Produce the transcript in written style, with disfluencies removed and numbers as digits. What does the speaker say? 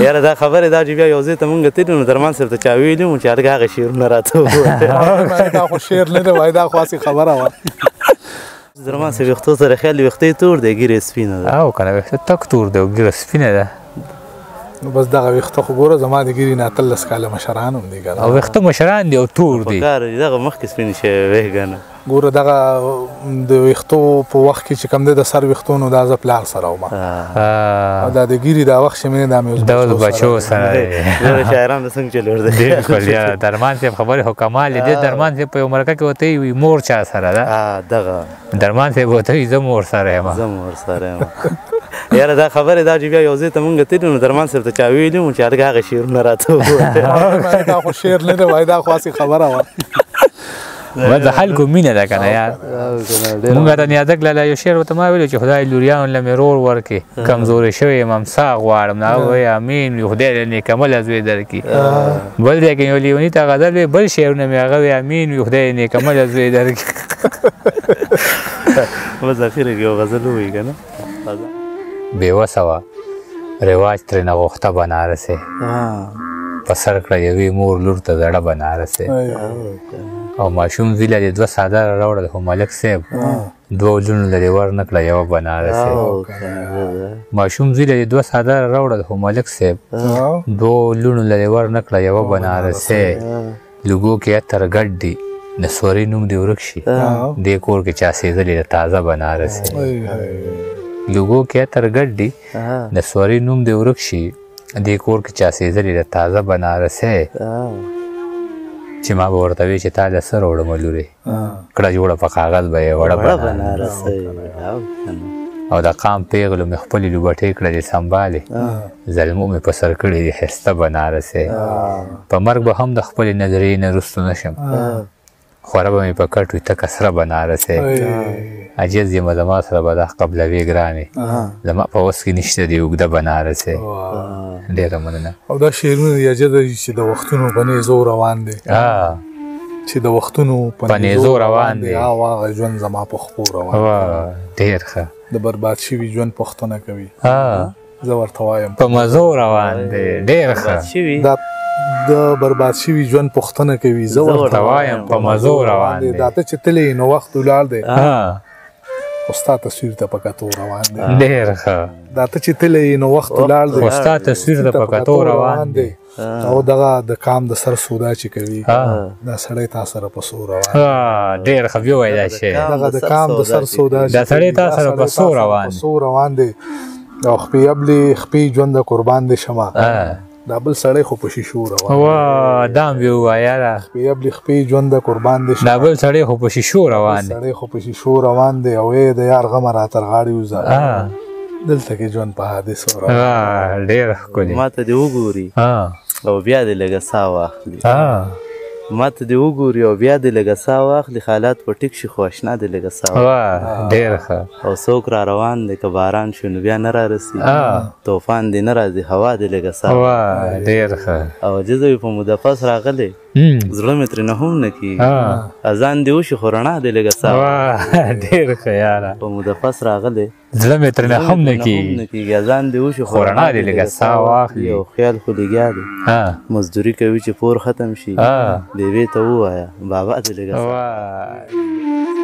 یاره دا خبرې دا چې بیا یو ځای ته مونږ تللو نو درمان صاحب ته چا ویلي وو چې هلکه هغه شعرونه راته ووایه. دا خو شعر نه دی وایي، دا خو هسې خبره وه. درمان صاحب ویښتو سره خیال دی ویښته یې تور دی ږیره یې سپینه ده. او که نه ویښته تک تور دی او ږیره سپینه ده. نو بس دغه ویښته خو ګوره زما د ګیرې نه 18 کاله مشران هم دي که نه. او ویښته مشران دي او تور دي. په کار دي دغه مخکې سپین شوی وی که نه. ګوره دغه د ویښتو په وخت کې چې کوم دی د سر ویښتو نو دا زه پلار سره وم، او دا د ګیرې دا وخت چې مې دا مې دا اوس بچو سره دی. ګوره شاعران د څنګه چلور دی. بلکل یاره درمان صاحب خبرې خو کمال دی. درمان صاحب په یو مرکه کې ورته وایي مور چا سره ده؟ دغه درمان صاحب ورته وایي زه مور سره یم. زه مور سره یم. یاره دا خبرې دا چې بیا یو ځای ته مونږ تللو نو درمان صاحب ته چا ویلي وو چې هلکه هغه شعرونه راته ووایه. دا خو شعر نه دی وایي، دا خو هسې خبره وه. د خلکو مینه ده که نه یار. مونږ ته نیازک لاله یو شعر ورته ما ویلو چې خدای لوریانو له مې رور ورکړي، کمزورې شوی یم امسا غواړم. نو هغه وایي امین وي خدای له نیکمله زوی درکړي. بل ځای کې یو لیوني ته غزل وایي بل شعرونه مې هغه وایي امین وي خدای نیکمله زوی درکړي. بس اخره کې یو غزل ووایي که نه. بېوسه وه رواج ترېنه غوښته بنارسې، په سر کړه یوې مور لور ته زړه بنارسې. او ماشوم زوی لري 2 څادره راوړل خو ملک صاحب 2 لوڼو لرې ورنه کړه یوه بنارسې. ماشوم زوی لري 2 څادره راوړل خو ملک صاحب 2 لوڼو لرې ورنه کړه یوه بنارسې. لوګو کې عطر ګډ دي نسوري نوم دې ورک شي، دې کور کې چا سېزلې د تازه بنارسې. لوګو کې عطر ګډ دي نسوري نوم دې ورک شي، دې کور کې چا سېزلې د تازه بنارسې. چې ما به ورته وی چې تا له څه راوړمه لورې، کړه جوړه په کاغذ به یې وړه بنارسۍ. او د قام پیغلو مې خپلې لوبټې کړلې سنبالې، زلمو مې په سر کړې دي ښایسته بنارسۍ. په مرګ به هم د خپلې نظریې نه رستو نه شم، خوره به مې په کټ وي تکه سره بنارسۍ. عجز یم زما سره به دا قبلوي ګرانې، زما په وس کې نشته دی اوږده بنارسۍ. ډېره مننه. او دا شعرونه د عجز دي چې د وختونو په نیزو روان دی، چې د وختونو په نیزو روان دی، او هغه ژوند زما په خپو روان دی. ډېر ښه. د برباد شوي ژوند پوښتنه کوي، زه ورته وایم په مزو روان دی. ډېر ښه. دا د برباد شوي ژوند پوښتنه کوي، زه ورته وایم په مزو روان دی. دا ته چې تللی نو وخت ولاړ دی، خو ستا تصویر ته په کتو روان دی. ډېر ښه. دا ته چې تللی نو وخت ولاړ دی، خو ستا تصویر ته په کتو روان دی. او دغه د کام د سر سودا چې کوي دا سړی تا سره په سو روان دی. ډېر ښه بیا وایي دا شی. دغه د کام د سر سودا دا سړی تا سره په سو روان دی. او خپې ابلې خپې ژوند د قربان دی شمه، دا بل سړی خو په شیشو روان دی. دا هم بیا ووایه یاره. خپې ابلې خپې ژوند د قربان دی شمه، دا بل سړی خو په شیشو روان دی. سړی خو په شیشو روان دی. او د یار غمه را تر غاړې وځه، دلته کې ژوند په حادثو روان دی. ډېر ښکلي. ما ته دې وګوري او بیا دې لږه ساه واخلي. ما ته دې وګوري او بیا دې لږه ساه واخلي، حالات په ټیک شي خو اشنا دې لږه ساه واخلي. ډېر ښه. او څوک را روان دی که باران شو نو بیا نه را رسي، طوفان دې نه راځي هوا دې لږه ساه واخلي. ډېر ښه. او عجز وي په مدفس راغلی، زړه مې ترې نه هم نه کېږي، اذان دې وشي خو رڼا دې لږه ساه واخلي. ډېر ښه یاره. په مدفس راغلی، زړه مې ترې نه هم نه کېږي، اذان دې وشي خو رڼا دې لږه ساه واخلي. او خیال خو لګیا دی، مزدوري کوي چې پور ختم شي، بیوې ته ووایه بابا دې لږه ساه.